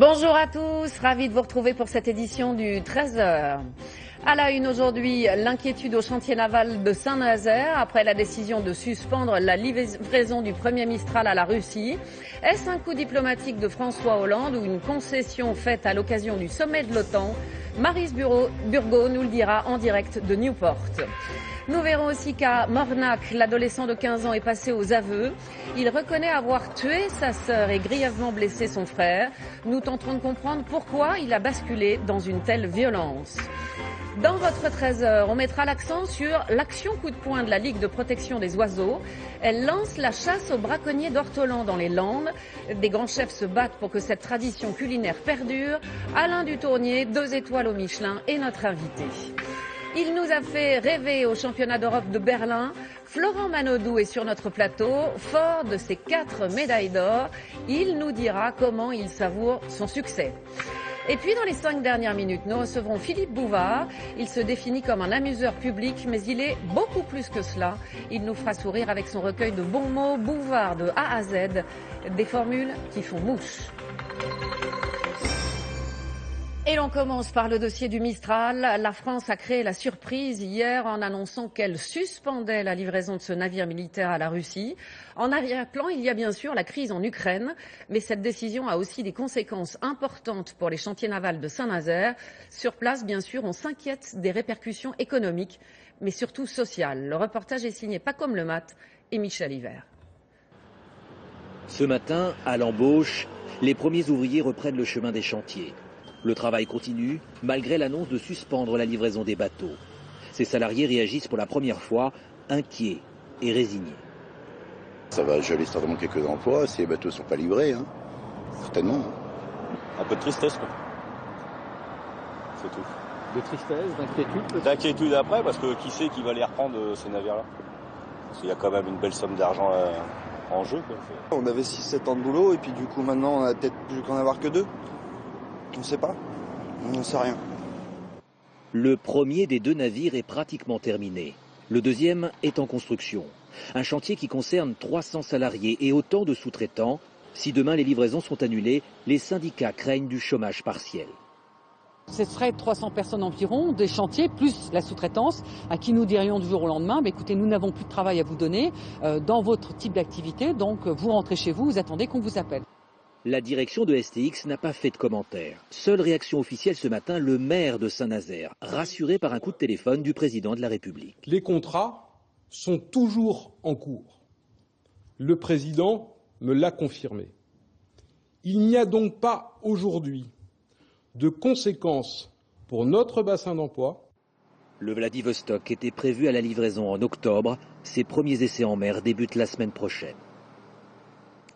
Bonjour à tous, ravi de vous retrouver pour cette édition du 13h. À la une aujourd'hui, l'inquiétude au chantier naval de Saint-Nazaire après la décision de suspendre la livraison du premier Mistral à la Russie. Est-ce un coup diplomatique de François Hollande ou une concession faite à l'occasion du sommet de l'OTAN? Maryse Burgot nous le dira en direct de Newport. Nous verrons aussi qu'à Mornac, l'adolescent de 15 ans est passé aux aveux. Il reconnaît avoir tué sa sœur et grièvement blessé son frère. Nous tenterons de comprendre pourquoi il a basculé dans une telle violence. Dans votre 13h, on mettra l'accent sur l'action coup de poing de la Ligue de protection des oiseaux. Elle lance la chasse aux braconniers d'ortolan dans les Landes. Des grands chefs se battent pour que cette tradition culinaire perdure. Alain Dutournier, 2 étoiles au Michelin, est notre invité. Il nous a fait rêver au championnat d'Europe de Berlin. Florent Manodou est sur notre plateau. Fort de ses 4 médailles d'or, il nous dira comment il savoure son succès. Et puis dans les 5 dernières minutes, nous recevrons Philippe Bouvard. Il se définit comme un amuseur public, mais il est beaucoup plus que cela. Il nous fera sourire avec son recueil de bons mots, Bouvard de A à Z, des formules qui font mouche. Et l'on commence par le dossier du Mistral. La France a créé la surprise hier en annonçant qu'elle suspendait la livraison de ce navire militaire à la Russie. En arrière-plan, il y a bien sûr la crise en Ukraine, mais cette décision a aussi des conséquences importantes pour les chantiers navals de Saint-Nazaire. Sur place, bien sûr, on s'inquiète des répercussions économiques, mais surtout sociales. Le reportage est signé Paco Lemat et Michel Hiver. Ce matin, à l'embauche, les premiers ouvriers reprennent le chemin des chantiers. Le travail continue, malgré l'annonce de suspendre la livraison des bateaux. Ces salariés réagissent pour la première fois, inquiets et résignés. Ça va geler certainement quelques emplois si les bateaux ne sont pas livrés, hein. Certainement. Un peu de tristesse, quoi. C'est tout. De tristesse, d'inquiétude? D'inquiétude après, parce que qui sait qui va les reprendre, ces navires-là? Parce qu'il y a quand même une belle somme d'argent en jeu, quoi. On avait 6-7 ans de boulot, et puis du coup maintenant on a peut-être plus qu'en avoir que 2. On ne sait pas, on ne sait rien. Le premier des 2 navires est pratiquement terminé. Le deuxième est en construction. Un chantier qui concerne 300 salariés et autant de sous-traitants. Si demain les livraisons sont annulées, les syndicats craignent du chômage partiel. Ce serait 300 personnes environ, des chantiers, plus la sous-traitance, à qui nous dirions du jour au lendemain, écoutez, nous n'avons plus de travail à vous donner dans votre type d'activité, donc vous rentrez chez vous, vous attendez qu'on vous appelle. La direction de STX n'a pas fait de commentaire. Seule réaction officielle ce matin, le maire de Saint-Nazaire, rassuré par un coup de téléphone du président de la République. Les contrats sont toujours en cours. Le président me l'a confirmé. Il n'y a donc pas aujourd'hui de conséquences pour notre bassin d'emploi. Le Vladivostok était prévu à la livraison en octobre. Ses premiers essais en mer débutent la semaine prochaine.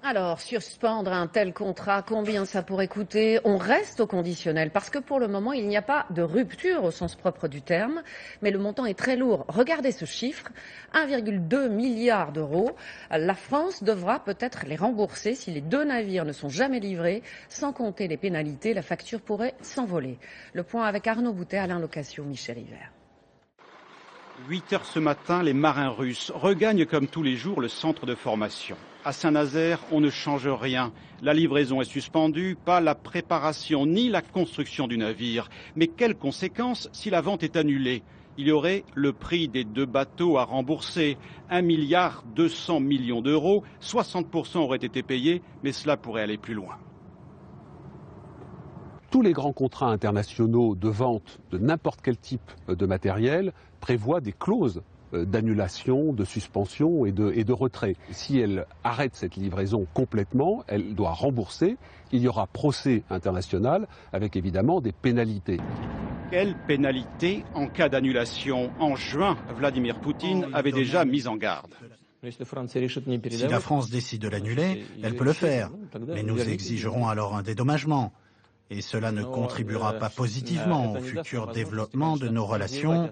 Alors, suspendre un tel contrat, combien ça pourrait coûter? On reste au conditionnel parce que pour le moment, il n'y a pas de rupture au sens propre du terme, mais le montant est très lourd. Regardez ce chiffre, 1,2 milliard d'euros. La France devra peut-être les rembourser si les 2 navires ne sont jamais livrés. Sans compter les pénalités, la facture pourrait s'envoler. Le point avec Arnaud Boutet, Alain Location, Michel Hiver. 8 heures ce matin, les marins russes regagnent comme tous les jours le centre de formation. À Saint-Nazaire, on ne change rien. La livraison est suspendue, pas la préparation ni la construction du navire. Mais quelles conséquences si la vente est annulée? Il y aurait le prix des 2 bateaux à rembourser, 1,2 milliard d'euros. 60% auraient été payés, mais cela pourrait aller plus loin. Tous les grands contrats internationaux de vente de n'importe quel type de matériel prévoient des clauses d'annulation, de suspension et de retrait. Si elle arrête cette livraison complètement, elle doit rembourser. Il y aura procès international avec évidemment des pénalités. Quelle pénalité en cas d'annulation? En juin, Vladimir Poutine avait déjà mis en garde. Si la France décide de l'annuler, elle peut le faire. Mais nous exigerons alors un dédommagement. Et cela ne contribuera pas positivement au futur développement de nos relations.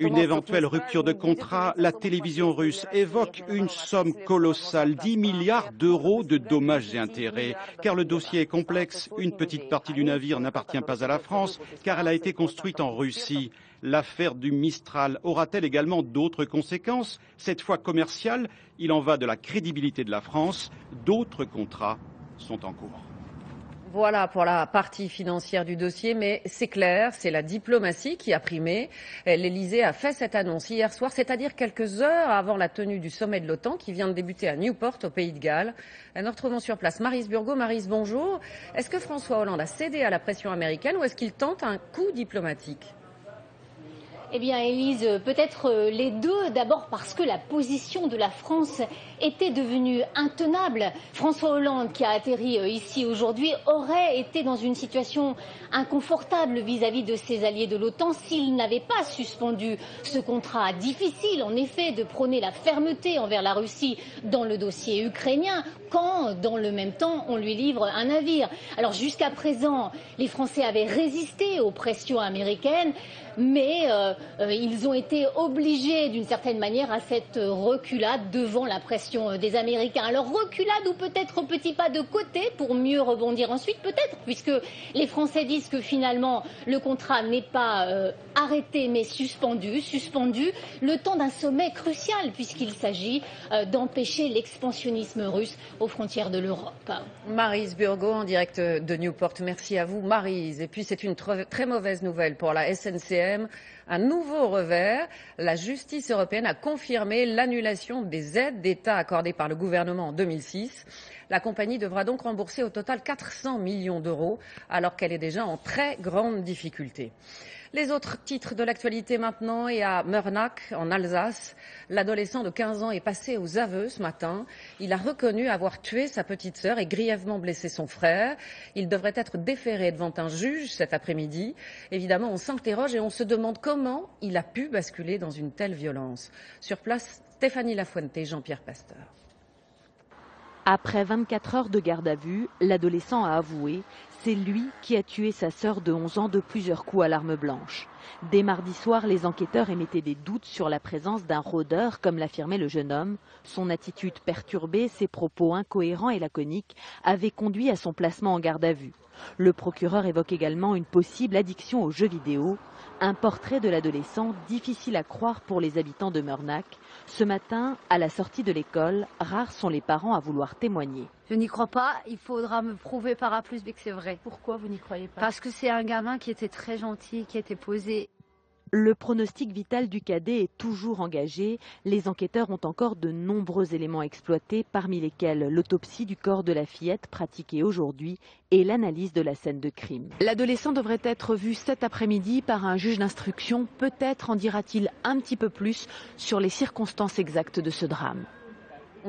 Une éventuelle rupture de contrat, la télévision russe évoque une somme colossale, 10 milliards d'euros de dommages et intérêts. Car le dossier est complexe. Une petite partie du navire n'appartient pas à la France, car elle a été construite en Russie. L'affaire du Mistral aura-t-elle également d'autres conséquences? Cette fois commerciales, il en va de la crédibilité de la France. D'autres contrats sont en cours. Voilà pour la partie financière du dossier, mais c'est clair, c'est la diplomatie qui a primé. L'Elysée a fait cette annonce hier soir, c'est-à-dire quelques heures avant la tenue du sommet de l'OTAN qui vient de débuter à Newport, au Pays de Galles. Nous retrouvons sur place Maryse Burgot. Maryse, bonjour. Est-ce que François Hollande a cédé à la pression américaine ou est-ce qu'il tente un coup diplomatique ? Eh bien, Élise, peut-être les deux. D'abord parce que la position de la France était devenue intenable. François Hollande, qui a atterri ici aujourd'hui, aurait été dans une situation inconfortable vis-à-vis de ses alliés de l'OTAN s'il n'avait pas suspendu ce contrat. Difficile, en effet, de prôner la fermeté envers la Russie dans le dossier ukrainien quand, dans le même temps, on lui livre un navire. Alors, jusqu'à présent, les Français avaient résisté aux pressions américaines, mais ils ont été obligés d'une certaine manière à cette reculade devant la pression des Américains. Alors reculade ou peut-être petit pas de côté pour mieux rebondir ensuite, peut-être, puisque les Français disent que finalement le contrat n'est pas arrêté mais suspendu le temps d'un sommet crucial puisqu'il s'agit d'empêcher l'expansionnisme russe aux frontières de l'Europe. Maryse Burgot en direct de Newport, merci à vous Maryse. Et puis c'est une très mauvaise nouvelle pour la SNCF. Un nouveau revers, la justice européenne a confirmé l'annulation des aides d'État accordées par le gouvernement en 2006. La compagnie devra donc rembourser au total 400 millions d'euros alors qu'elle est déjà en très grande difficulté. Les autres titres de l'actualité maintenant, et à Murnach, en Alsace, l'adolescent de 15 ans est passé aux aveux ce matin. Il a reconnu avoir tué sa petite sœur et grièvement blessé son frère. Il devrait être déféré devant un juge cet après-midi. Évidemment, on s'interroge et on se demande comment il a pu basculer dans une telle violence. Sur place, Stéphanie Lafuente et Jean-Pierre Pasteur. Après 24 heures de garde à vue, l'adolescent a avoué, c'est lui qui a tué sa sœur de 11 ans de plusieurs coups à l'arme blanche. Dès mardi soir, les enquêteurs émettaient des doutes sur la présence d'un rôdeur, comme l'affirmait le jeune homme. Son attitude perturbée, ses propos incohérents et laconiques avaient conduit à son placement en garde à vue. Le procureur évoque également une possible addiction aux jeux vidéo. Un portrait de l'adolescent difficile à croire pour les habitants de Murnach. Ce matin, à la sortie de l'école, rares sont les parents à vouloir témoigner. Je n'y crois pas, il faudra me prouver par A plus B que c'est vrai. Pourquoi vous n'y croyez pas? Parce que c'est un gamin qui était très gentil, qui était posé. Le pronostic vital du cadet est toujours engagé. Les enquêteurs ont encore de nombreux éléments exploités, parmi lesquels l'autopsie du corps de la fillette pratiquée aujourd'hui et l'analyse de la scène de crime. L'adolescent devrait être vu cet après-midi par un juge d'instruction. Peut-être en dira-t-il un petit peu plus sur les circonstances exactes de ce drame.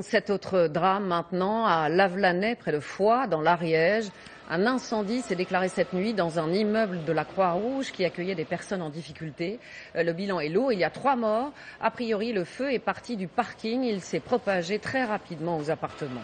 Cet autre drame maintenant à Lavelanet, près de Foix, dans l'Ariège. Un incendie s'est déclaré cette nuit dans un immeuble de la Croix-Rouge qui accueillait des personnes en difficulté. Le bilan est lourd, il y a 3 morts. A priori, le feu est parti du parking, il s'est propagé très rapidement aux appartements.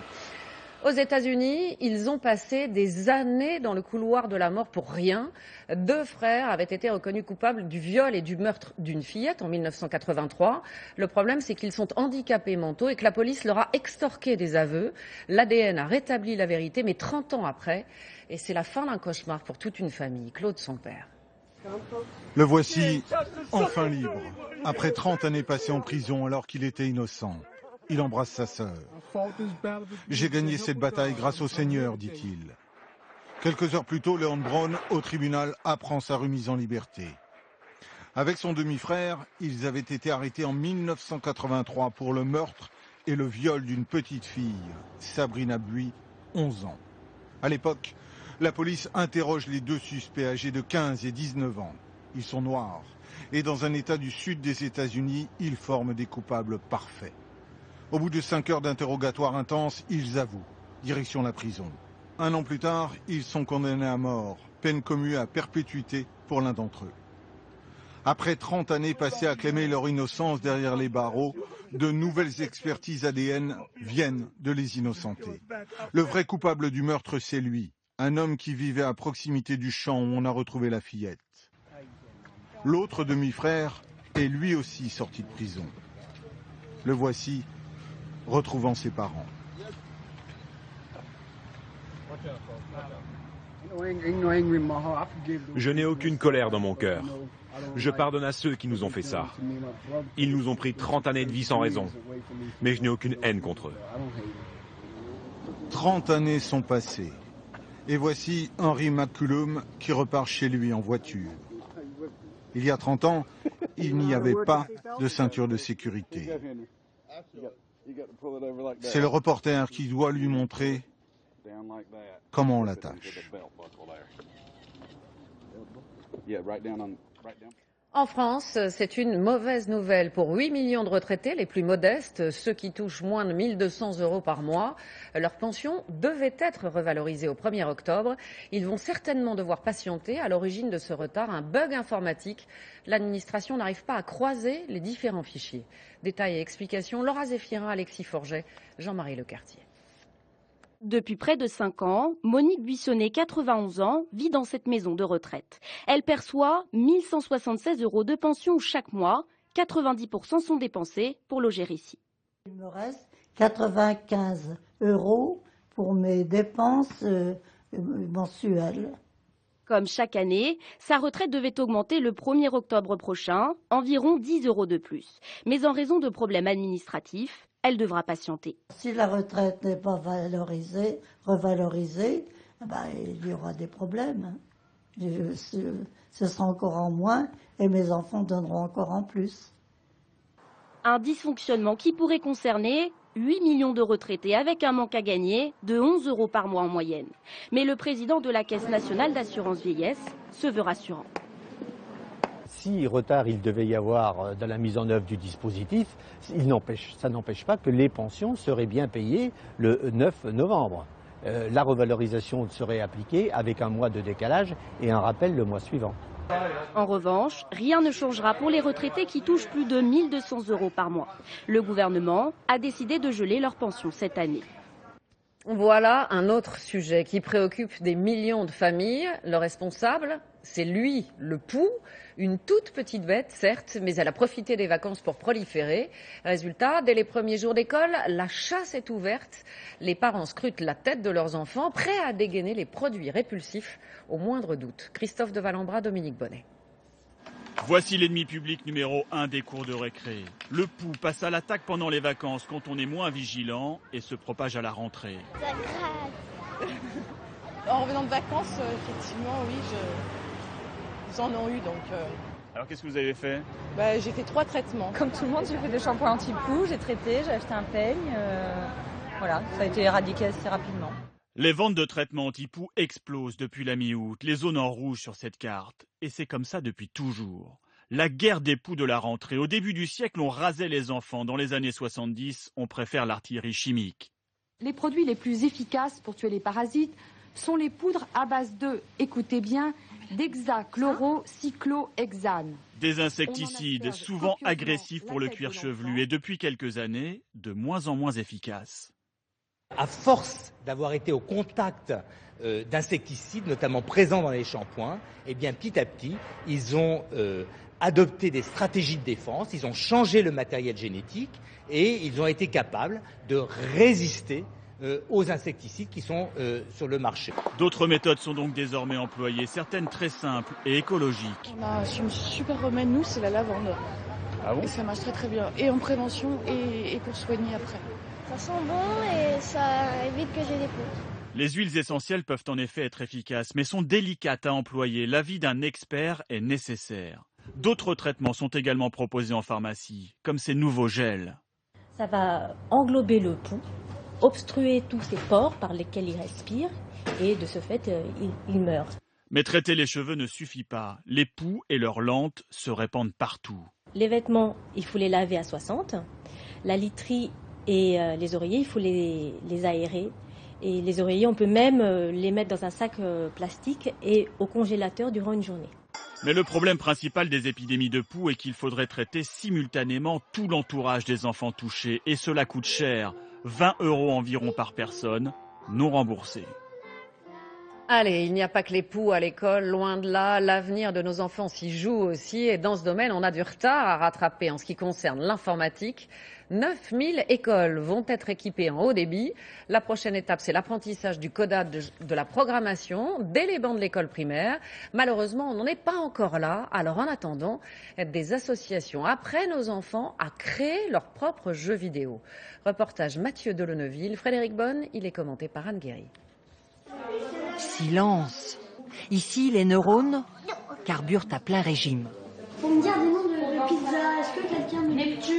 Aux États-Unis, ils ont passé des années dans le couloir de la mort pour rien. 2 frères avaient été reconnus coupables du viol et du meurtre d'une fillette en 1983. Le problème, c'est qu'ils sont handicapés mentaux et que la police leur a extorqué des aveux. L'ADN a rétabli la vérité, mais 30 ans après, et c'est la fin d'un cauchemar pour toute une famille. Claude, son père. Le voici enfin libre, après 30 années passées en prison alors qu'il était innocent. Il embrasse sa sœur. « J'ai gagné cette bataille grâce au Seigneur », dit-il. Quelques heures plus tôt, Leon Brown, au tribunal, apprend sa remise en liberté. Avec son demi-frère, ils avaient été arrêtés en 1983 pour le meurtre et le viol d'une petite fille, Sabrina Bui, 11 ans. À l'époque, la police interroge les 2 suspects âgés de 15 et 19 ans. Ils sont noirs et dans un état du sud des États-Unis, ils forment des coupables parfaits. Au bout de 5 heures d'interrogatoire intense, ils avouent, direction la prison. 1 an plus tard, ils sont condamnés à mort, peine commue à perpétuité pour l'un d'entre eux. Après 30 années passées à clamer leur innocence derrière les barreaux, de nouvelles expertises ADN viennent de les innocenter. Le vrai coupable du meurtre, c'est lui, un homme qui vivait à proximité du champ où on a retrouvé la fillette. L'autre demi-frère est lui aussi sorti de prison. Le voici retrouvant ses parents. Je n'ai aucune colère dans mon cœur. Je pardonne à ceux qui nous ont fait ça. Ils nous ont pris 30 années de vie sans raison. Mais je n'ai aucune haine contre eux. 30 années sont passées. Et voici Henry McCullum qui repart chez lui en voiture. Il y a 30 ans, il n'y avait pas de ceinture de sécurité. C'est le reporter qui doit lui montrer comment on l'attache. En France, c'est une mauvaise nouvelle pour 8 millions de retraités les plus modestes, ceux qui touchent moins de 1 200 € par mois. Leur pension devait être revalorisée au 1er octobre. Ils vont certainement devoir patienter. À l'origine de ce retard, un bug informatique. L'administration n'arrive pas à croiser les différents fichiers. Détails et explications, Laura Zéphirin, Alexis Forget, Jean-Marie Lecartier. Depuis près de 5 ans, Monique Buissonnet, 91 ans, vit dans cette maison de retraite. Elle perçoit 1 176 € de pension chaque mois. 90% sont dépensés pour loger ici. Il me reste 95 € pour mes dépenses mensuelles. Comme chaque année, sa retraite devait augmenter le 1er octobre prochain, environ 10 € de plus. Mais en raison de problèmes administratifs, elle devra patienter. Si la retraite n'est pas revalorisée, il y aura des problèmes. Ce sera encore en moins et mes enfants donneront encore en plus. Un dysfonctionnement qui pourrait concerner 8 millions de retraités avec un manque à gagner de 11 € par mois en moyenne. Mais le président de la Caisse nationale d'assurance vieillesse se veut rassurant. Si retard il devait y avoir dans la mise en œuvre du dispositif, ça n'empêche pas que les pensions seraient bien payées le 9 novembre. La revalorisation serait appliquée avec un mois de décalage et un rappel le mois suivant. En revanche, rien ne changera pour les retraités qui touchent plus de 1 200 € par mois. Le gouvernement a décidé de geler leurs pensions cette année. Voilà un autre sujet qui préoccupe des millions de familles. Le responsable, c'est lui, le pou, une toute petite bête, certes, mais elle a profité des vacances pour proliférer. Résultat, dès les premiers jours d'école, la chasse est ouverte. Les parents scrutent la tête de leurs enfants, prêts à dégainer les produits répulsifs au moindre doute. Christophe de Valambra, Dominique Bonnet. Voici l'ennemi public numéro 1 des cours de récré. Le pou passe à l'attaque pendant les vacances quand on est moins vigilant et se propage à la rentrée. Ça gratte. En revenant de vacances, effectivement, oui, ils en ont eu donc. Alors qu'est-ce que vous avez fait? J'ai fait 3 traitements. Comme tout le monde, j'ai fait des shampoings anti-poux, j'ai traité, j'ai acheté un peigne. Voilà, ça a été éradiqué assez rapidement. Les ventes de traitements anti-poux explosent depuis la mi-août, les zones en rouge sur cette carte. Et c'est comme ça depuis toujours. La guerre des poux de la rentrée. Au début du siècle, on rasait les enfants. Dans les années 70, on préfère l'artillerie chimique. Les produits les plus efficaces pour tuer les parasites sont les poudres à base de, écoutez bien, d'hexachlorocyclohexane. Des insecticides souvent agressifs pour le cuir chevelu et depuis quelques années, de moins en moins efficaces. À force d'avoir été au contact d'insecticides, notamment présents dans les shampoings, eh bien petit à petit, ils ont adopté des stratégies de défense, ils ont changé le matériel génétique et ils ont été capables de résister aux insecticides qui sont sur le marché. D'autres méthodes sont donc désormais employées, certaines très simples et écologiques. On a une super remède, nous, c'est la lavande. Ah bon? Et ça marche très très bien, et en prévention et pour soigner après. Ça sent bon et ça évite que j'ai des poux. Les huiles essentielles peuvent en effet être efficaces, mais sont délicates à employer. L'avis d'un expert est nécessaire. D'autres traitements sont également proposés en pharmacie, comme ces nouveaux gels. Ça va englober le pou, obstruer tous ces pores par lesquels il respire, et de ce fait, il meurt. Mais traiter les cheveux ne suffit pas. Les poux et leurs lentes se répandent partout. Les vêtements, il faut les laver à 60. La literie et les oreillers, il faut les aérer. Et les oreillers, on peut même les mettre dans un sac plastique et au congélateur durant une journée. Mais le problème principal des épidémies de poux est qu'il faudrait traiter simultanément tout l'entourage des enfants touchés. Et cela coûte cher, 20 € environ par personne, non remboursés. Allez, il n'y a pas que les poux à l'école, loin de là. L'avenir de nos enfants s'y joue aussi. Et dans ce domaine, on a du retard à rattraper en ce qui concerne l'informatique. 9000 écoles vont être équipées en haut débit. La prochaine étape, c'est l'apprentissage du codage de la programmation dès les bancs de l'école primaire. Malheureusement, on n'en est pas encore là. Alors en attendant, des associations apprennent aux enfants à créer leurs propres jeux vidéo. Reportage Mathieu Deloneville, Frédéric Bonne, il est commenté par Anne Guéry. Silence. Ici, les neurones carburent à plein régime. Pour me dire des noms de pizza, est-ce que quelqu'un me... Neptune.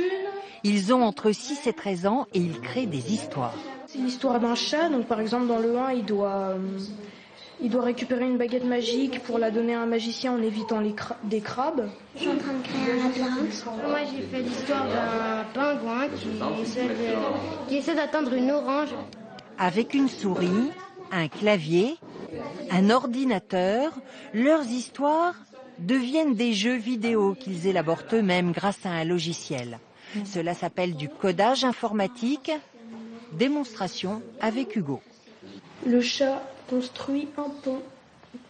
Ils ont entre 6 et 13 ans et ils créent des histoires. C'est l'histoire d'un chat, donc par exemple dans le 1, il doit récupérer une baguette magique pour la donner à un magicien en évitant des crabes. Je suis en train de créer un labyrinthe. Moi j'ai fait l'histoire d'un pingouin qui essaie d'atteindre une orange. Avec une souris, un clavier, un ordinateur, leurs histoires deviennent des jeux vidéo qu'ils élaborent eux-mêmes grâce à un logiciel. Cela s'appelle du codage informatique. Démonstration avec Hugo. Le chat construit un pont.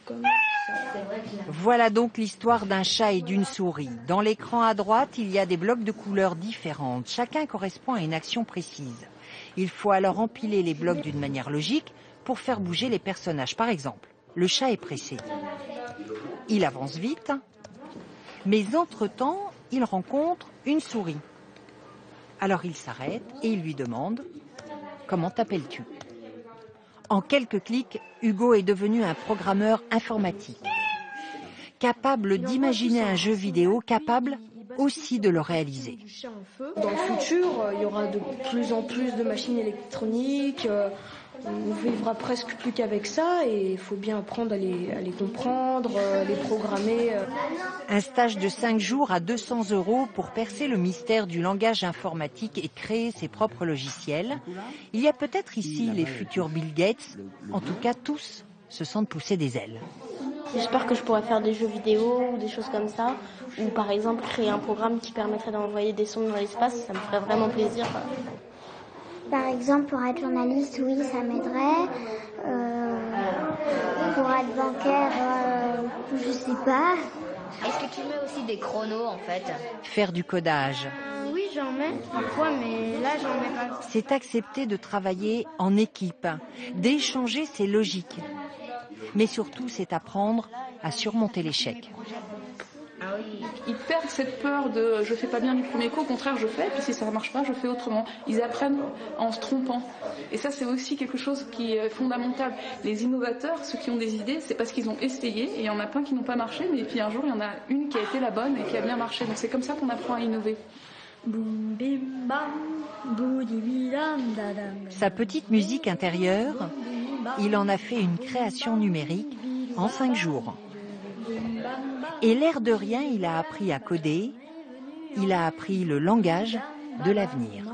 Comme ça. Voilà donc l'histoire d'un chat et d'une souris. Dans l'écran à droite, il y a des blocs de couleurs différentes. Chacun correspond à une action précise. Il faut alors empiler les blocs d'une manière logique pour faire bouger les personnages. Par exemple, le chat est pressé. Il avance vite, mais entre-temps, il rencontre une souris. Alors il s'arrête et il lui demande « Comment t'appelles-tu » En quelques clics, Hugo est devenu un programmeur informatique, capable d'imaginer un jeu vidéo, capable aussi de le réaliser. Dans le futur, il y aura de plus en plus de machines électroniques, on vivra presque plus qu'avec ça et il faut bien apprendre à les comprendre, à les programmer. Un stage de 5 jours à 200 € pour percer le mystère du langage informatique et créer ses propres logiciels. Il y a peut-être ici les futurs Bill Gates, en tout cas tous se sentent pousser des ailes. J'espère que je pourrai faire des jeux vidéo ou des choses comme ça, ou par exemple créer un programme qui permettrait d'envoyer des sondes dans l'espace, ça me ferait vraiment plaisir. Par exemple, pour être journaliste, oui, ça m'aiderait. Pour être bancaire, je sais pas. Est-ce que tu mets aussi des chronos en fait? Faire du codage. Oui, j'en mets parfois, mais là, j'en mets pas. C'est accepter de travailler en équipe, d'échanger ses logiques. Mais surtout, c'est apprendre à surmonter l'échec. Ils perdent cette peur de je fais pas bien du premier coup, au contraire je fais, puis si ça ne marche pas, je fais autrement. Ils apprennent en se trompant. Et ça, c'est aussi quelque chose qui est fondamental. Les innovateurs, ceux qui ont des idées, c'est parce qu'ils ont essayé, et il y en a plein qui n'ont pas marché, mais puis un jour, il y en a une qui a été la bonne et qui a bien marché. Donc c'est comme ça qu'on apprend à innover. Sa petite musique intérieure, il en a fait une création numérique en 5 jours. Et l'air de rien, il a appris à coder, il a appris le langage de l'avenir.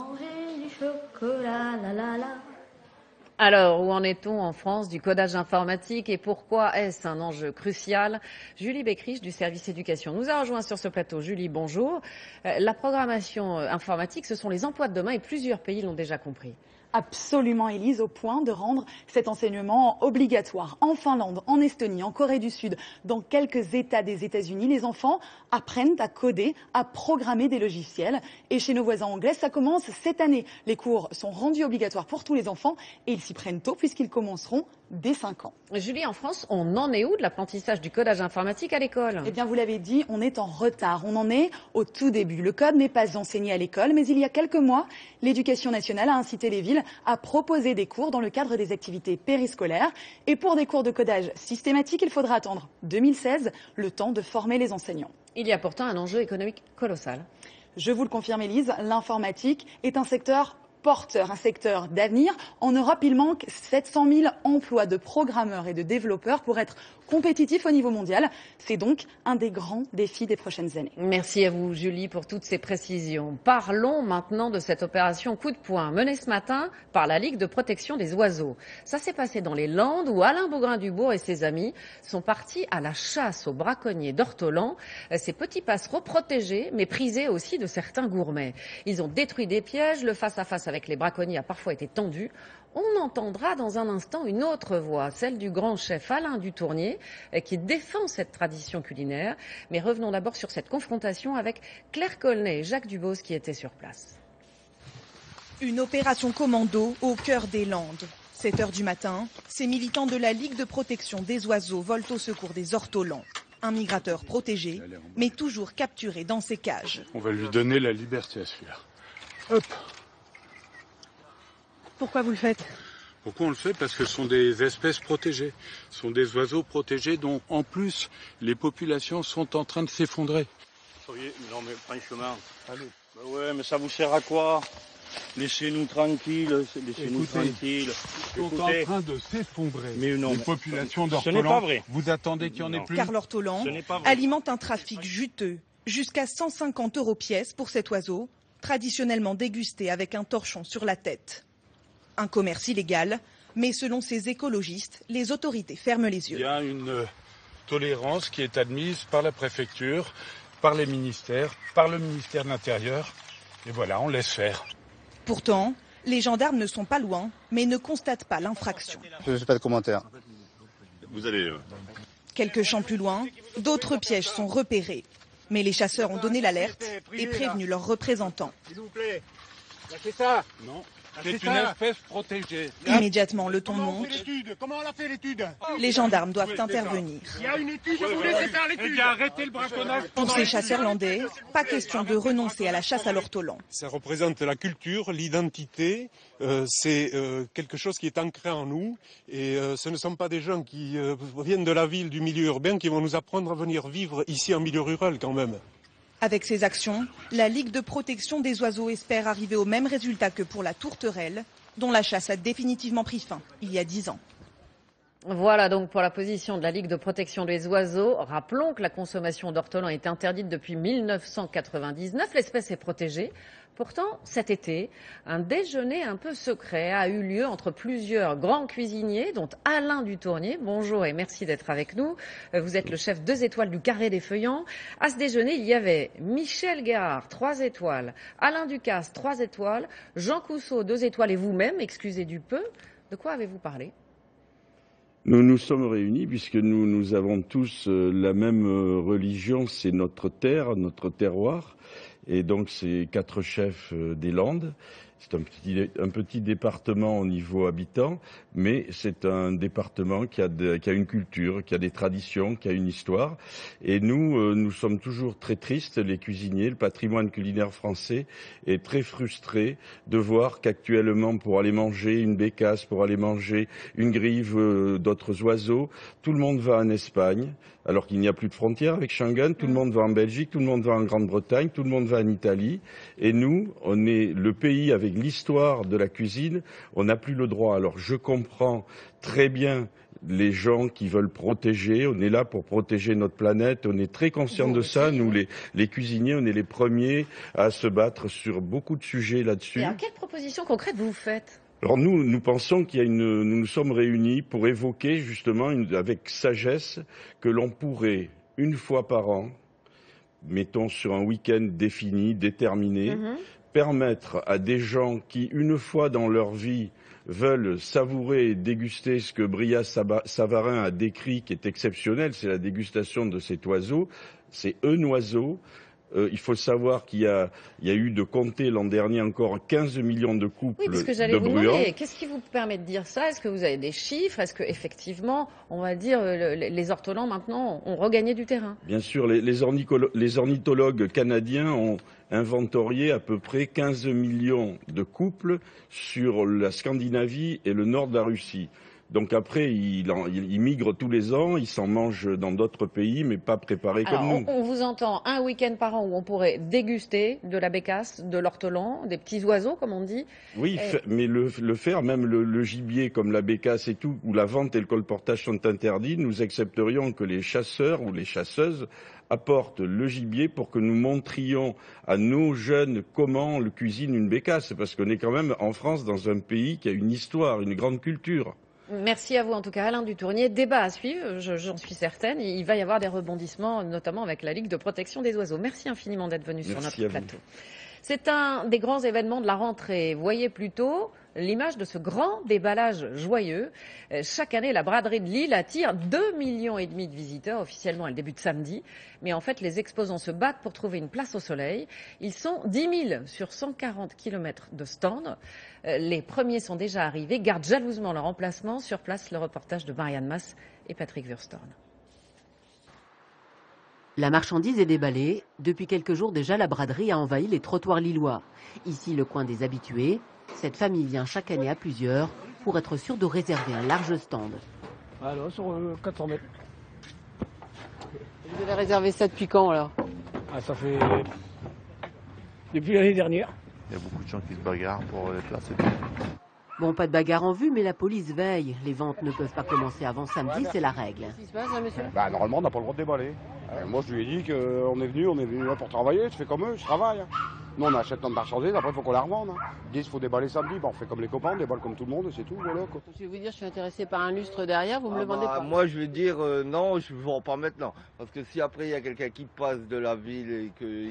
Alors, où en est-on en France du codage informatique et pourquoi est-ce un enjeu crucial? Julie Beckrich du service éducation nous a rejoint sur ce plateau. Julie, bonjour. La programmation informatique, ce sont les emplois de demain et plusieurs pays l'ont déjà compris. Absolument, Élise, au point de rendre cet enseignement obligatoire. En Finlande, en Estonie, en Corée du Sud, dans quelques États des États-Unis, les enfants apprennent à coder, à programmer des logiciels. Et chez nos voisins anglais, ça commence cette année. Les cours sont rendus obligatoires pour tous les enfants et ils s'y prennent tôt puisqu'ils commenceront dès 5 ans. Julie, en France, on en est où de l'apprentissage du codage informatique à l'école? Eh bien, vous l'avez dit, on est en retard. On en est au tout début. Le code n'est pas enseigné à l'école, mais il y a quelques mois, l'Éducation nationale a incité les villes à proposer des cours dans le cadre des activités périscolaires. Et pour des cours de codage systématique, il faudra attendre 2016, le temps de former les enseignants. Il y a pourtant un enjeu économique colossal. Je vous le confirme, Élise, l'informatique est un secteur porteur, un secteur d'avenir. En Europe, il manque 700 000 emplois de programmeurs et de développeurs pour être compétitifs au niveau mondial. C'est donc un des grands défis des prochaines années. Merci à vous, Julie, pour toutes ces précisions. Parlons maintenant de cette opération coup de poing menée ce matin par la Ligue de protection des oiseaux. Ça s'est passé dans les Landes où Alain Bougrain-Dubourg et ses amis sont partis à la chasse aux braconniers d'ortolans, ces petits passereaux protégés mais prisés aussi de certains gourmets. Ils ont détruit des pièges, le face-à-face avec les braconniers a parfois été tendu. On entendra dans un instant une autre voix, celle du grand chef Alain Dutournier, qui défend cette tradition culinaire. Mais revenons d'abord sur cette confrontation avec Claire Colnet et Jacques Dubose qui étaient sur place. Une opération commando au cœur des Landes. 7 h du matin, ces militants de la Ligue de protection des oiseaux volent au secours des ortolans. Un migrateur protégé, mais toujours capturé dans ses cages. On va lui donner la liberté à celui-là. Hop. Pourquoi vous le faites? Pourquoi on le fait? Parce que ce sont des espèces protégées. Ce sont des oiseaux protégés dont, en plus, les populations sont en train de s'effondrer. Non mais franchement, allez. Bah ouais, mais ça vous sert à quoi? Laissez-nous tranquilles, laissez-nous tranquilles. Ils sont en train de s'effondrer. Mais non, les populations ce n'est pas d'ortolans, vrai. vous attendez qu'il y en ait plus? Car l'ortolan alimente un trafic juteux, jusqu'à 150 € pièce pour cet oiseau, traditionnellement dégusté avec un torchon sur la tête. Un commerce illégal, mais selon ces écologistes, les autorités ferment les yeux. Il y a une tolérance qui est admise par la préfecture, par les ministères, par le ministère de l'Intérieur. Et voilà, on laisse faire. Pourtant, les gendarmes ne sont pas loin, mais ne constatent pas l'infraction. Je ne fais pas de commentaire. Vous allez... Quelques champs plus loin, d'autres pièges sont repérés. Mais les chasseurs ont donné l'alerte et prévenu leurs représentants. S'il vous plaît, lâchez ça. Non, c'est une espèce protégée. Immédiatement, le ton monte. Comment on a fait l'étude? Les gendarmes doivent intervenir. Il y a une étude, vous laissez faire l'étude. Eh bien, arrêtez le braconnage. Pour ces chasseurs landais, pas question de renoncer à la chasse à l'ortolan. Ça représente la culture, l'identité, c'est quelque chose qui est ancré en nous et ce ne sont pas des gens qui viennent de la ville, du milieu urbain, qui vont nous apprendre à venir vivre ici en milieu rural quand même. Avec ces actions, la Ligue de protection des oiseaux espère arriver au même résultat que pour la tourterelle, dont la chasse a définitivement pris fin il y a 10 ans. Voilà donc pour la position de la Ligue de protection des oiseaux. Rappelons que la consommation d'ortolan est interdite depuis 1999. L'espèce est protégée. Pourtant, cet été, un déjeuner un peu secret a eu lieu entre plusieurs grands cuisiniers, dont Alain Dutournier. Bonjour et merci d'être avec nous. Vous êtes le chef 2 étoiles du Carré des Feuillants. À ce déjeuner, il y avait Michel Guérard, 3 étoiles, Alain Ducasse, 3 étoiles, Jean Cousseau, 2 étoiles et vous-même, excusez du peu. De quoi avez-vous parlé ? Nous nous sommes réunis puisque nous avons tous la même religion, c'est notre terre, notre terroir. Et donc c'est 4 chefs des Landes. C'est un petit département au niveau habitant, mais c'est un département qui a une culture, qui a des traditions, qui a une histoire. Et nous sommes toujours très tristes, les cuisiniers, le patrimoine culinaire français est très frustré de voir qu'actuellement, pour aller manger une bécasse, pour aller manger une grive d'autres oiseaux, tout le monde va en Espagne, alors qu'il n'y a plus de frontières avec Schengen, tout le monde va en Belgique, tout le monde va en Grande-Bretagne, tout le monde va en Italie. Et nous, on est le pays avec l'histoire de la cuisine, on n'a plus le droit. Alors je comprends très bien les gens qui veulent protéger, on est là pour protéger notre planète, on est très conscients de ça, nous les cuisiniers, on est les premiers à se battre sur beaucoup de sujets là-dessus. Et à quelle proposition concrète vous faites ? Alors nous pensons nous nous sommes réunis pour évoquer justement avec sagesse que l'on pourrait, une fois par an, mettons sur un week-end défini, déterminé, permettre à des gens qui, une fois dans leur vie, veulent savourer et déguster ce que Brillat-Savarin a décrit, qui est exceptionnel, c'est la dégustation de cet oiseau, c'est un oiseau. Il faut savoir qu'il y a eu de compter l'an dernier encore 15 millions de couples de bruants. Oui, parce que j'allais vous demander, qu'est-ce qui vous permet de dire ça? Est-ce que vous avez des chiffres? Est-ce qu'effectivement, on va dire, les ortolans maintenant ont regagné du terrain? Bien sûr, les ornithologues canadiens ont inventorié à peu près 15 millions de couples sur la Scandinavie et le nord de la Russie. Donc après, ils migrent tous les ans, ils s'en mangent dans d'autres pays, mais pas préparés comme nous. On vous entend un week-end par an où on pourrait déguster de la bécasse, de l'ortolan, des petits oiseaux, comme on dit. Oui, mais le faire, même le gibier comme la bécasse et tout, où la vente et le colportage sont interdits, nous accepterions que les chasseurs ou les chasseuses apportent le gibier pour que nous montrions à nos jeunes comment le cuisine une bécasse, parce qu'on est quand même en France dans un pays qui a une histoire, une grande culture. Merci à vous en tout cas Alain Dutournier. Débat à suivre, j'en suis certaine. Il va y avoir des rebondissements, notamment avec la Ligue de protection des oiseaux. Merci infiniment d'être venu sur notre plateau. C'est un des grands événements de la rentrée. Voyez plutôt l'image de ce grand déballage joyeux. Chaque année, la braderie de Lille attire 2,5 millions de visiteurs. Officiellement, elle débute samedi. Mais en fait, les exposants se battent pour trouver une place au soleil. Ils sont 10 000 sur 140 km de stands. Les premiers sont déjà arrivés, gardent jalousement leur emplacement. Sur place, le reportage de Marianne Masse et Patrick Wurstern. La marchandise est déballée. Depuis quelques jours déjà, la braderie a envahi les trottoirs lillois. Ici, le coin des habitués. Cette famille vient chaque année à plusieurs pour être sûr de réserver un large stand. Alors, sur 400 mètres. Vous avez réservé ça depuis quand alors? Ah, ça fait depuis l'année dernière. Il y a beaucoup de gens qui se bagarrent pour les places. Bon, pas de bagarre en vue, mais la police veille. Les ventes ne peuvent pas commencer avant samedi, c'est la règle. Qu'est-ce qui se passe, monsieur? Normalement, on n'a pas le droit de déballer. Moi, je lui ai dit qu'on est venu là pour travailler. Tu fais comme eux, je travaille. Nous, on achète notre marchandise, après, il faut qu'on la revende. Ils disent qu'il faut déballer samedi. On fait comme les copains, on déballe comme tout le monde, c'est tout. Voilà, quoi. Je vais vous dire, je suis intéressé par un lustre derrière, vous me le vendez pas? Moi, je vais dire non, je ne vends pas maintenant. Parce que si après, il y a quelqu'un qui passe de la ville et que...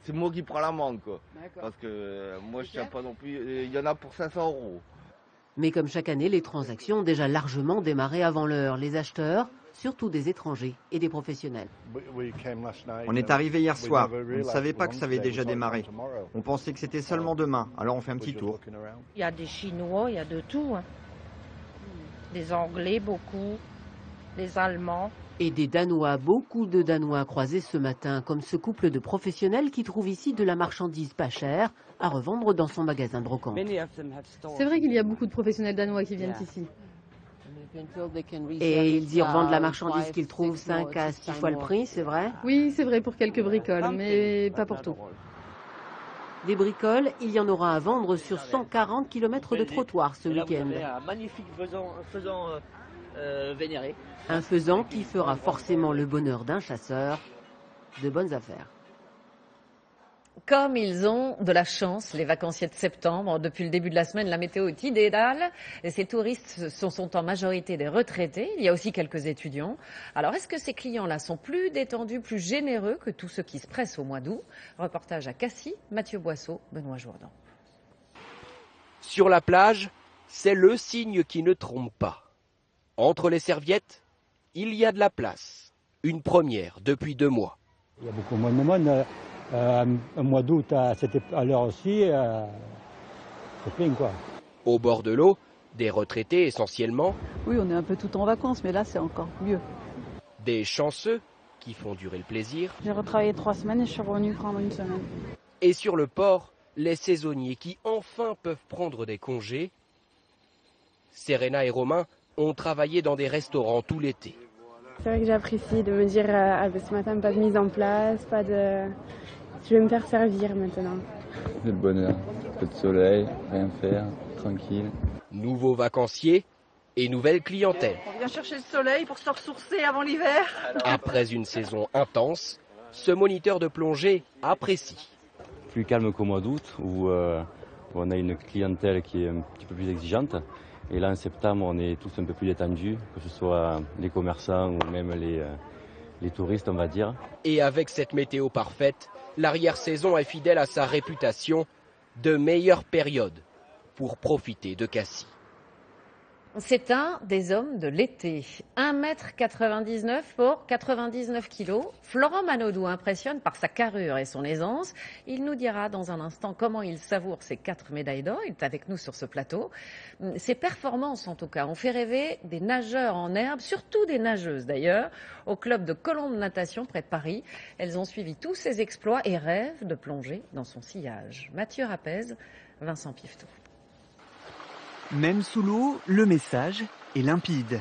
C'est moi qui prends l'amende, quoi. Parce que moi, je ne tiens pas non plus... Il y en a pour 500 €. Mais comme chaque année, les transactions ont déjà largement démarré avant l'heure. Les acheteurs, surtout des étrangers et des professionnels. On est arrivé hier soir. On ne savait pas que ça avait déjà démarré. On pensait que c'était seulement demain. Alors on fait un petit tour. Il y a des Chinois, il y a de tout. Hein. Des Anglais, beaucoup. Des Allemands. Et des Danois, beaucoup de Danois croisés ce matin, comme ce couple de professionnels qui trouvent ici de la marchandise pas chère à revendre dans son magasin de brocante. C'est vrai qu'il y a beaucoup de professionnels danois qui viennent ici. Et ils y revendent la marchandise qu'ils trouvent 5 à 6 fois le prix, c'est vrai? Oui, c'est vrai pour quelques bricoles, mais pas pour tout. Des bricoles, il y en aura à vendre sur 140 km de trottoir ce week-end. Un magnifique faisant vénéré. Un faisan qui fera forcément le bonheur d'un chasseur. De bonnes affaires. Comme ils ont de la chance, les vacanciers de septembre. Depuis le début de la semaine, la météo est idéale. Et ces touristes sont en majorité des retraités. Il y a aussi quelques étudiants. Alors, est-ce que ces clients-là sont plus détendus, plus généreux que tous ceux qui se pressent au mois d'août? Reportage à Cassis, Mathieu Boisseau, Benoît Jourdan. Sur la plage, c'est le signe qui ne trompe pas. Entre les serviettes, il y a de la place. Une première depuis 2 mois. Il y a beaucoup moins de monde. Un mois d'août à l'heure aussi, c'est plein quoi. Au bord de l'eau, des retraités essentiellement. Oui, on est un peu tout en vacances, mais là c'est encore mieux. Des chanceux qui font durer le plaisir. J'ai retravaillé 3 semaines et je suis revenu prendre 1 semaine. Et sur le port, les saisonniers qui enfin peuvent prendre des congés. Serena et Romain ont travaillé dans des restaurants tout l'été. C'est vrai que j'apprécie de me dire ce matin pas de mise en place, pas de... Je vais me faire servir maintenant. C'est le bonheur, un peu de soleil, rien faire, tranquille. Nouveaux vacanciers et nouvelle clientèle. On vient chercher le soleil pour se ressourcer avant l'hiver. Après une saison intense, ce moniteur de plongée apprécie. Plus calme qu'au mois d'août où on a une clientèle qui est un petit peu plus exigeante. Et là en septembre on est tous un peu plus détendus, que ce soit les commerçants ou même les touristes on va dire. Et avec cette météo parfaite, l'arrière-saison est fidèle à sa réputation de meilleure période pour profiter de Cassis. C'est un des hommes de l'été. 1,99 m pour 99 kg. Florent Manodou impressionne par sa carrure et son aisance. Il nous dira dans un instant comment il savoure ses 4 médailles d'or. Il est avec nous sur ce plateau. Ses performances, en tout cas, ont fait rêver des nageurs en herbe, surtout des nageuses d'ailleurs, au club de Colombes Natation près de Paris. Elles ont suivi tous ses exploits et rêvent de plonger dans son sillage. Mathieu Rapez, Vincent Piftou. Même sous l'eau, le message est limpide.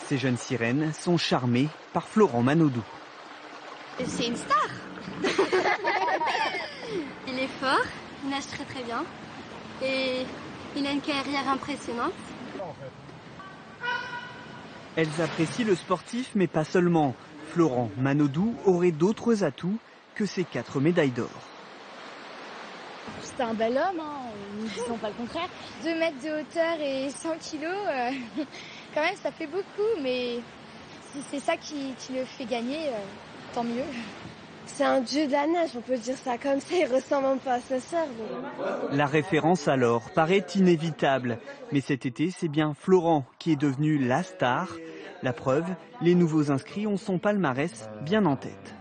Ces jeunes sirènes sont charmées par Florent Manodou. C'est une star. Il est fort, il nage très très bien et il a une carrière impressionnante. Elles apprécient le sportif, mais pas seulement. Florent Manodou aurait d'autres atouts que ses 4 médailles d'or. C'est un bel homme, hein, ne disons pas le contraire. 2 mètres de hauteur et 100 kilos, quand même ça fait beaucoup, mais si c'est ça qui le fait gagner, tant mieux. C'est un dieu de la nage, on peut dire ça comme ça, il ressemble un peu à sa sœur. La référence alors paraît inévitable, mais cet été c'est bien Florent qui est devenu la star. La preuve, les nouveaux inscrits ont son palmarès bien en tête.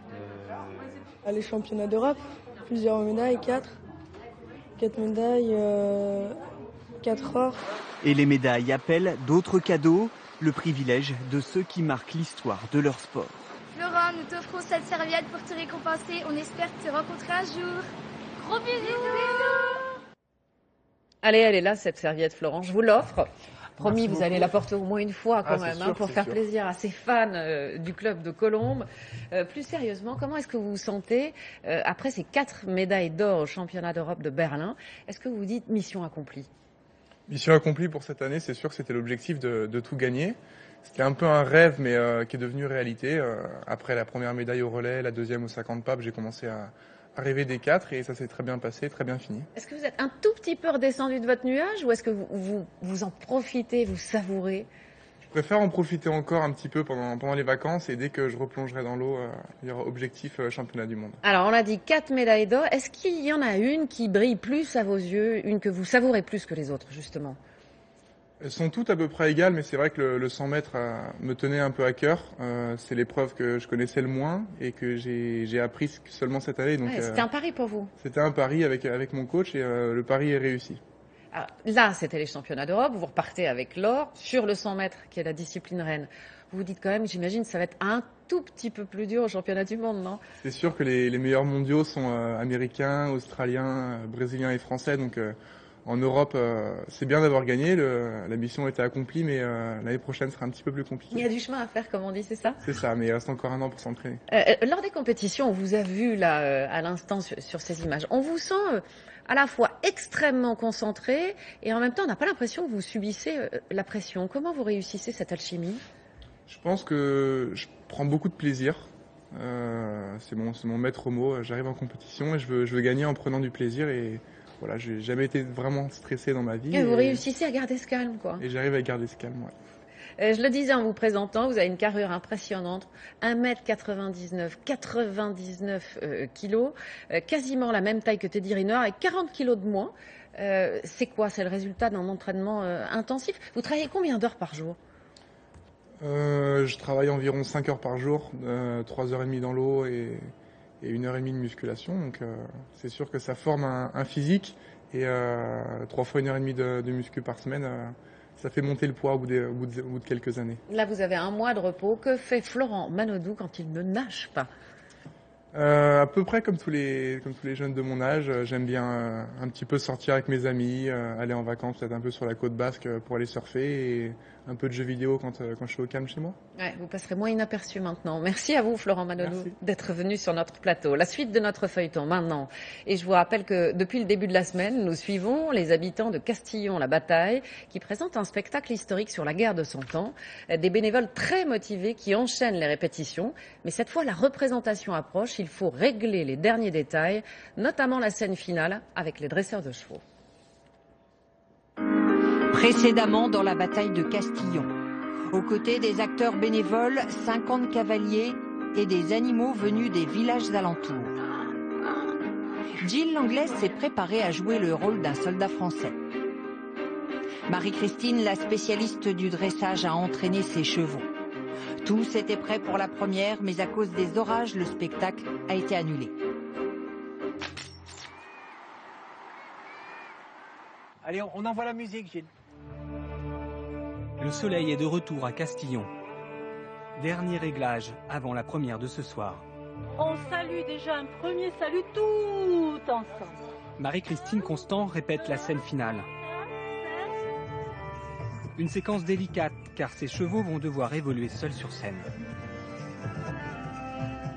Les championnats d'Europe, plusieurs médailles, 4 médailles, 4 or. Et les médailles appellent d'autres cadeaux, le privilège de ceux qui marquent l'histoire de leur sport. Florent, nous t'offrons cette serviette pour te récompenser. On espère te rencontrer un jour. Gros bisous. Allez, elle est là, cette serviette, Florent. Je vous l'offre. Promis, Merci vous beaucoup. allez la porter au moins une fois quand Ah, même, c'est sûr, pour c'est faire sûr. plaisir à ces fans du club de Colombes. Plus sérieusement, comment est-ce que vous vous sentez après ces 4 médailles d'or au championnat d'Europe de Berlin? Est-ce que vous vous dites mission accomplie? Mission accomplie pour cette année, c'est sûr que c'était l'objectif de tout gagner. C'était un peu un rêve, mais qui est devenu réalité. Après la première médaille au relais, la deuxième au 50 papes, j'ai commencé à rêver des 4 et ça s'est très bien passé, très bien fini. Est-ce que vous êtes un tout petit peu redescendu de votre nuage ou est-ce que vous en profitez, vous savourez? Je préfère en profiter encore un petit peu pendant les vacances et dès que je replongerai dans l'eau, il y aura objectif championnat du monde. Alors, on a dit 4 médailles d'or. Est-ce qu'il y en a une qui brille plus à vos yeux, une que vous savourez plus que les autres, justement? Elles sont toutes à peu près égales, mais c'est vrai que le 100 mètres me tenait un peu à cœur. C'est l'épreuve que je connaissais le moins et que j'ai appris seulement cette année. Donc, C'était un pari pour vous? C'était un pari avec mon coach et le pari est réussi. Alors, là, c'était les championnats d'Europe. Vous repartez avec l'or sur le 100 mètres, qui est la discipline reine. Vous vous dites quand même, j'imagine, ça va être un tout petit peu plus dur au championnat du monde, non? C'est sûr que les meilleurs mondiaux sont américains, australiens, brésiliens et français. Donc, en Europe, c'est bien d'avoir gagné. La mission était accomplie, mais l'année prochaine sera un petit peu plus compliquée. Il y a du chemin à faire, comme on dit, c'est ça? C'est ça, mais il reste encore un an pour s'entraîner. Lors des compétitions, on vous a vu là à l'instant sur ces images. On vous sent à la fois extrêmement concentré et en même temps, on n'a pas l'impression que vous subissez la pression. Comment vous réussissez cette alchimie? Je pense que je prends beaucoup de plaisir. C'est mon maître mot. J'arrive en compétition et je veux gagner en prenant du plaisir et voilà, j'ai jamais été vraiment stressé dans ma vie. Et vous réussissez à garder ce calme, quoi. Et j'arrive à garder ce calme, ouais. Je le disais en vous présentant, vous avez une carrure impressionnante, 1m99, 99 kilos, quasiment la même taille que Teddy Riner, avec 40 kilos de moins. C'est quoi? C'est le résultat d'un entraînement intensif. Vous travaillez combien d'heures par jour? Je travaille environ 5 heures par jour, 3h30 dans l'eau et 1h30 de musculation. Donc c'est sûr que ça forme un physique et 3 fois 1h30 de muscu par semaine, ça fait monter le poids au bout de quelques années. Là, vous avez un mois de repos. Que fait Florent Manodou quand il ne nage pas? À peu près comme tous les jeunes de mon âge, j'aime bien un petit peu sortir avec mes amis, aller en vacances peut-être un peu sur la côte basque pour aller surfer et un peu de jeux vidéo quand je suis au calme chez moi. Ouais, vous passerez moins inaperçu maintenant. Merci à vous, Florent Manodou, d'être venu sur notre plateau. La suite de notre feuilleton maintenant. Et je vous rappelle que depuis le début de la semaine, nous suivons les habitants de Castillon-la-Bataille qui présentent un spectacle historique sur la guerre de 100 ans. Des bénévoles très motivés qui enchaînent les répétitions. Mais cette fois, la représentation approche. Il faut régler les derniers détails, notamment la scène finale avec les dresseurs de chevaux. Précédemment dans la bataille de Castillon. Aux côtés des acteurs bénévoles, 50 cavaliers et des animaux venus des villages alentours. Jill l'Anglaise s'est préparée à jouer le rôle d'un soldat français. Marie-Christine, la spécialiste du dressage, a entraîné ses chevaux. Tous étaient prêts pour la première, mais à cause des orages, le spectacle a été annulé. Allez, on envoie la musique, Gilles. Le soleil est de retour à Castillon. Dernier réglage avant la première de ce soir. On salue déjà un premier salut tout ensemble. Marie-Christine Constant répète la scène finale. Une séquence délicate car ses chevaux vont devoir évoluer seuls sur scène.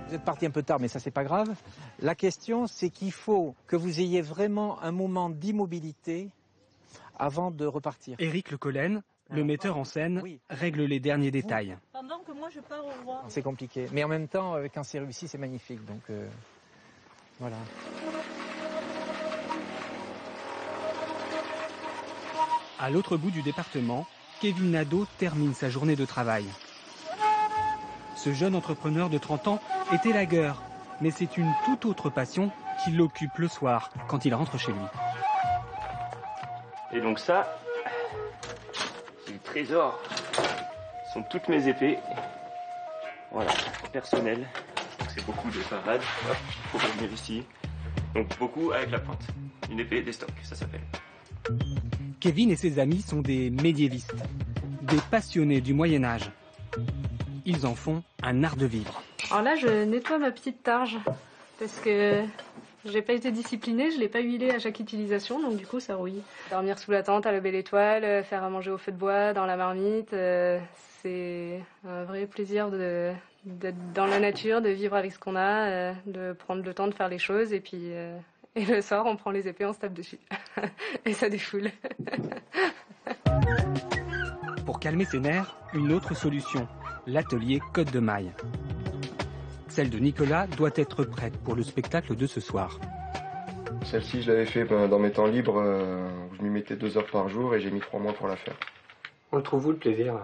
Vous êtes parti un peu tard, mais ça c'est pas grave. La question, c'est qu'il faut que vous ayez vraiment un moment d'immobilité avant de repartir. Éric Le Collen, le metteur en scène, règle les derniers détails. Pendant que moi je pars au revoir. C'est compliqué, mais en même temps, quand c'est réussi, c'est magnifique. Donc voilà. À l'autre bout du département, Kevin Nadeau termine sa journée de travail. Ce jeune entrepreneur de 30 ans est élagueur, mais c'est une toute autre passion qui l'occupe le soir quand il rentre chez lui. Et donc ça, c'est le trésor. Ce sont toutes mes épées. Voilà, personnelles. C'est beaucoup de parades. Hop, pour revenir ici. Donc beaucoup avec la pointe. Une épée d'estoc, ça s'appelle. Kevin et ses amis sont des médiévistes, des passionnés du Moyen-Âge. Ils en font un art de vivre. Alors là, je nettoie ma petite targe parce que J'ai pas été disciplinée, je l'ai pas huilé à chaque utilisation, donc du coup ça rouille. Dormir sous la tente à la belle étoile, faire à manger au feu de bois, dans la marmite, c'est un vrai plaisir d'être dans la nature, de vivre avec ce qu'on a, de prendre le temps de faire les choses et puis et le soir on prend les épées, on se tape dessus et ça défoule. Pour calmer ses nerfs, une autre solution, l'atelier Côte de Maille. Celle de Nicolas doit être prête pour le spectacle de ce soir. Celle-ci, je l'avais fait dans mes temps libres, où je m'y mettais 2 heures par jour et j'ai mis 3 mois pour la faire. On le trouve où le plaisir?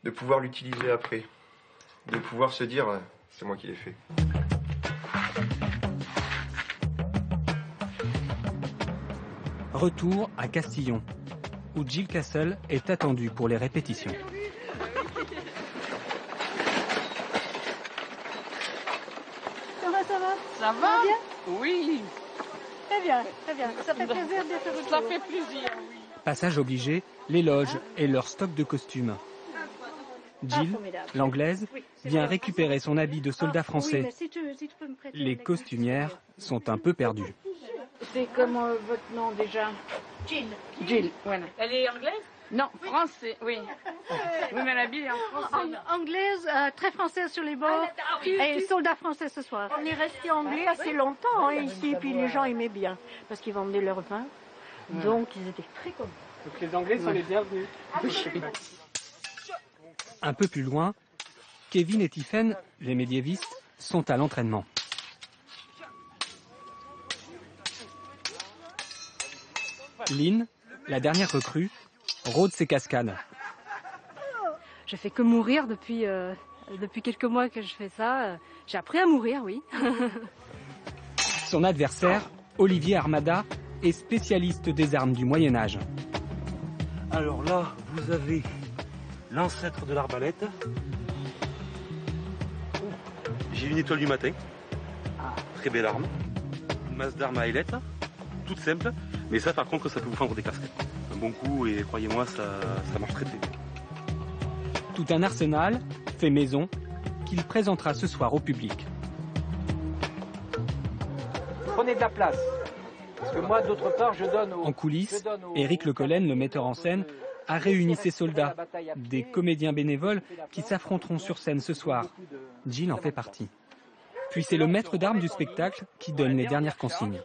De pouvoir l'utiliser après, de pouvoir se dire, c'est moi qui l'ai fait. Retour à Castillon, où Jill Castle est attendue pour les répétitions. Ça va bien? Oui. Très bien, très bien. Ça fait plaisir d'être retour. Ça fait plaisir, oui. Passage obligé, les loges et leur stock de costumes. Jill, l'anglaise, vient récupérer son habit de soldat français. Les costumières sont un peu perdues. C'est comme votre nom déjà? Jill. Jill, voilà. Elle est anglaise? Non, français, oui. Oui, mais la bille est en français. Anglaise, très française sur les bords, et soldat français ce soir. On est resté anglais assez longtemps ici, puis les gens aimaient bien, parce qu'ils vendaient leur vin, donc ils étaient très contents. Donc les Anglais sont les bienvenus. Un peu plus loin, Kevin et Tiffen, les médiévistes, sont à l'entraînement. Lynn, la dernière recrue, rôde ses cascades. Je fais que mourir depuis quelques mois que je fais ça. J'ai appris à mourir, oui. Son adversaire, Olivier Armada, est spécialiste des armes du Moyen-Âge. Alors là, vous avez l'ancêtre de l'arbalète. J'ai une étoile du matin. Très belle arme. Une masse d'armes à ailette, toute simple. Mais ça, par contre, ça peut vous fendre des casques. Un bon coup, et croyez-moi, ça marche très bien. Tout un arsenal, fait maison, qu'il présentera ce soir au public. Prenez de la place. Parce que moi, d'autre part, je donne aux... En coulisses, Éric Le Collen, le metteur en scène, a réuni ses soldats, des comédiens bénévoles qui s'affronteront sur scène ce soir. Jill en fait partie. Puis c'est le maître d'armes du spectacle qui donne les dernières consignes.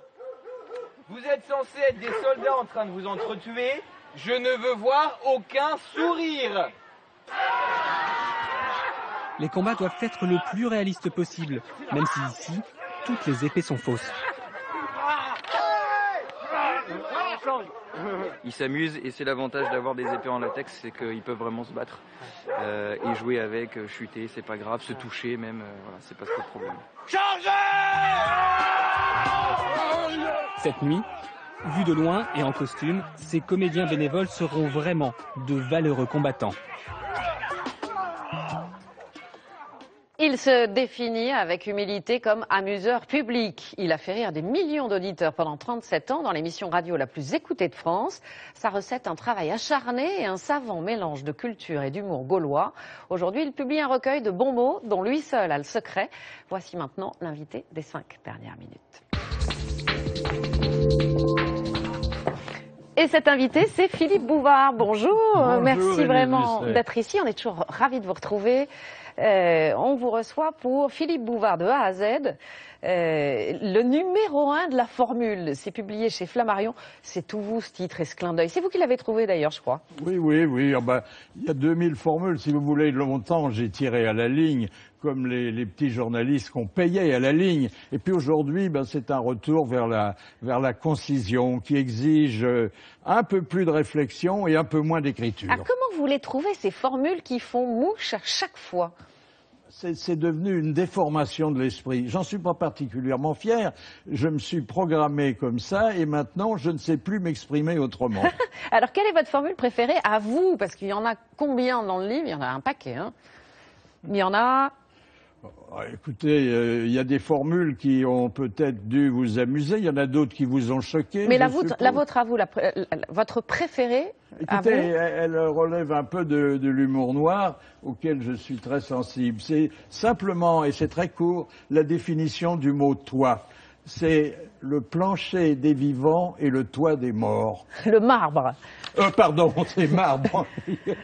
Vous êtes censés être des soldats en train de vous entretuer. Je ne veux voir aucun sourire. Les combats doivent être le plus réalistes possible, même si ici, toutes les épées sont fausses. Ils s'amusent et c'est l'avantage d'avoir des épées en latex, c'est qu'ils peuvent vraiment se battre et jouer avec, chuter, c'est pas grave, se toucher même, voilà, c'est pas trop de problème. Cette nuit, vus de loin et en costume, ces comédiens bénévoles seront vraiment de valeureux combattants. Il se définit avec humilité comme amuseur public. Il a fait rire des millions d'auditeurs pendant 37 ans dans l'émission radio la plus écoutée de France. Sa recette, un travail acharné et un savant mélange de culture et d'humour gaulois. Aujourd'hui, il publie un recueil de bons mots dont lui seul a le secret. Voici maintenant l'invité des 5 dernières minutes. Et cet invité, c'est Philippe Bouvard. Bonjour. Bonjour, merci vraiment Élise. d'être ici. On est toujours ravis de vous retrouver. On vous reçoit pour Philippe Bouvard de A à Z, le numéro 1 de la formule. C'est publié chez Flammarion. C'est tout vous, ce titre et ce clin d'œil. C'est vous qui l'avez trouvé d'ailleurs, je crois. Oui. Ah ben, il y a 2000 formules. Si vous voulez, longtemps, j'ai tiré à la ligne, comme les petits journalistes qu'on payait à la ligne. Et puis aujourd'hui, c'est un retour vers la concision qui exige un peu plus de réflexion et un peu moins d'écriture. Alors comment vous les trouvez, ces formules qui font mouche à chaque fois ? C'est devenu une déformation de l'esprit. J'en suis pas particulièrement fier. Je me suis programmé comme ça et maintenant, je ne sais plus m'exprimer autrement. Alors, quelle est votre formule préférée à vous ? Parce qu'il y en a combien dans le livre ? Il y en a un paquet, hein ? Il y en a... Écoutez, il y a des formules qui ont peut-être dû vous amuser, il y en a d'autres qui vous ont choqué. Mais la vôtre à vous, votre préférée à vous? Écoutez, elle relève un peu de l'humour noir auquel je suis très sensible. C'est simplement, et c'est très court, la définition du mot « toit ». C'est le plancher des vivants et le toit des morts. Le marbre. Pardon, c'est marbre.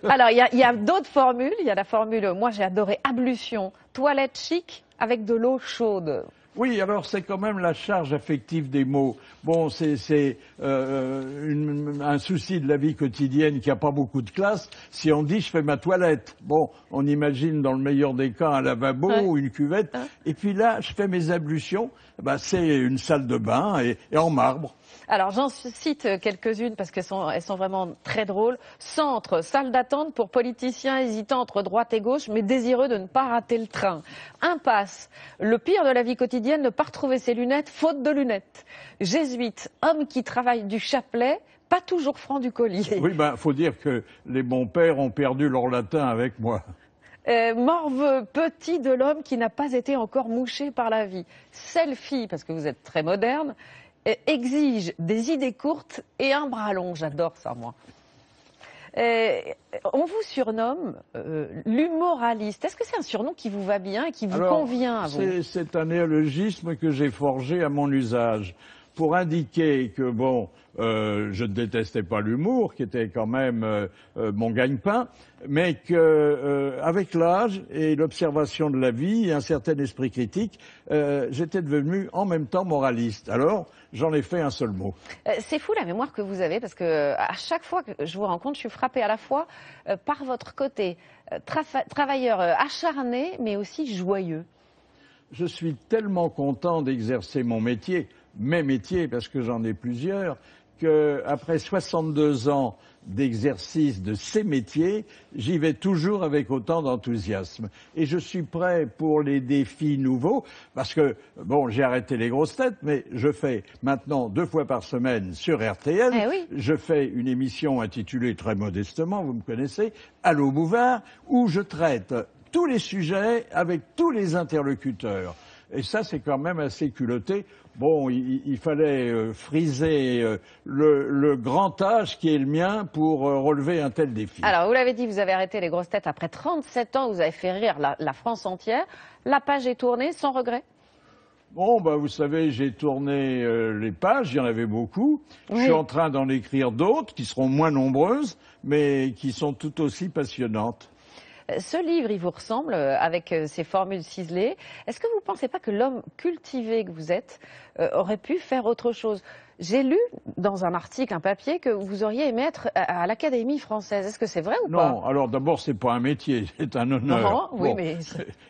Alors, il y a d'autres formules. Il y a la formule, moi j'ai adoré, ablution, toilette chic avec de l'eau chaude. Oui, alors c'est quand même la charge affective des mots. Bon, c'est un souci de la vie quotidienne qui n'a pas beaucoup de classe. Si on dit « je fais ma toilette », bon, on imagine dans le meilleur des cas un lavabo ou une cuvette. Et puis là, je fais mes ablutions, ben, c'est une salle de bain et en marbre. Alors j'en cite quelques-unes parce qu'elles sont vraiment très drôles. Centre, salle d'attente pour politiciens hésitant entre droite et gauche mais désireux de ne pas rater le train. Impasse, le pire de la vie quotidienne, ne pas retrouver ses lunettes faute de lunettes. Jésuite, homme qui travaille du chapelet, pas toujours franc du collier. Oui, ben faut dire que les bons pères ont perdu leur latin avec moi. Morveux, petit de l'homme qui n'a pas été encore mouché par la vie. Selfie, parce que vous êtes très moderne, exige des idées courtes et un bras long. J'adore ça, moi. On vous surnomme l'humoraliste. Est-ce que c'est un surnom qui vous va bien et qui vous convient à vous? C'est un néologisme que j'ai forgé à mon usage pour indiquer que, bon, je ne détestais pas l'humour, qui était quand même mon gagne-pain, mais qu'avec l'âge et l'observation de la vie et un certain esprit critique, j'étais devenu en même temps moraliste. Alors, j'en ai fait un seul mot. C'est fou la mémoire que vous avez, parce que à chaque fois que je vous rencontre, je suis frappée à la fois par votre côté travailleur acharné, mais aussi joyeux. Je suis tellement content d'exercer mon métier, mes métiers, parce que j'en ai plusieurs, qu'après 62 ans d'exercice de ces métiers, j'y vais toujours avec autant d'enthousiasme. Et je suis prêt pour les défis nouveaux, parce que, bon, j'ai arrêté les grosses têtes, mais je fais maintenant 2 fois par semaine sur RTL. Je fais une émission intitulée, très modestement, vous me connaissez, Allô Bouvard, où je traite tous les sujets avec tous les interlocuteurs. Et ça, c'est quand même assez culotté. Bon, il fallait friser le grand âge qui est le mien pour relever un tel défi. Alors, vous l'avez dit, vous avez arrêté les grosses têtes après 37 ans, vous avez fait rire la France entière. La page est tournée, sans regret? Bon, bah, vous savez, j'ai tourné les pages, il y en avait beaucoup. Oui. Je suis en train d'en écrire d'autres, qui seront moins nombreuses, mais qui sont tout aussi passionnantes. Ce livre, il vous ressemble avec ses formules ciselées. Est-ce que vous ne pensez pas que l'homme cultivé que vous êtes aurait pu faire autre chose? J'ai lu dans un article, un papier, que vous auriez aimé être à l'Académie française. Est-ce que c'est vrai ou pas? Non, alors d'abord, c'est pas un métier, c'est un honneur. Non, oui, bon. Mais...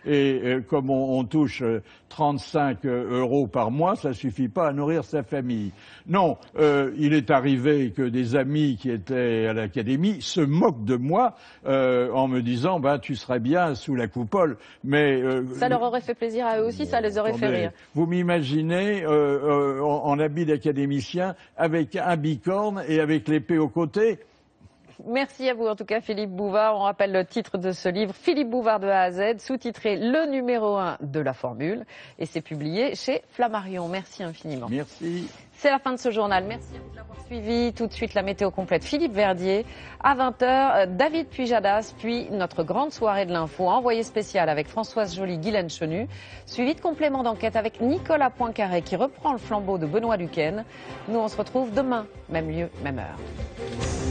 Et comme on touche 35 € par mois, ça suffit pas à nourrir sa famille. Non, il est arrivé que des amis qui étaient à l'Académie se moquent de moi en me disant bah, « tu serais bien sous la coupole ». Mais ça leur aurait fait plaisir à eux aussi, ça les aurait fait rire. Vous m'imaginez en habit d'académicien avec un bicorne et avec l'épée au côté. Merci à vous en tout cas Philippe Bouvard. On rappelle le titre de ce livre, Philippe Bouvard de A à Z, sous-titré Le numéro 1 de la formule. Et c'est publié chez Flammarion. Merci infiniment. Merci. C'est la fin de ce journal. Merci à vous de l'avoir suivi. Tout de suite, la météo complète. Philippe Verdier. À 20h, David Pujadas, puis notre grande soirée de l'info, envoyé spécial avec Françoise Joly, Guylaine Chenu, suivi de complément d'enquête avec Nicolas Poincaré qui reprend le flambeau de Benoît Duquesne. Nous, on se retrouve demain, même lieu, même heure.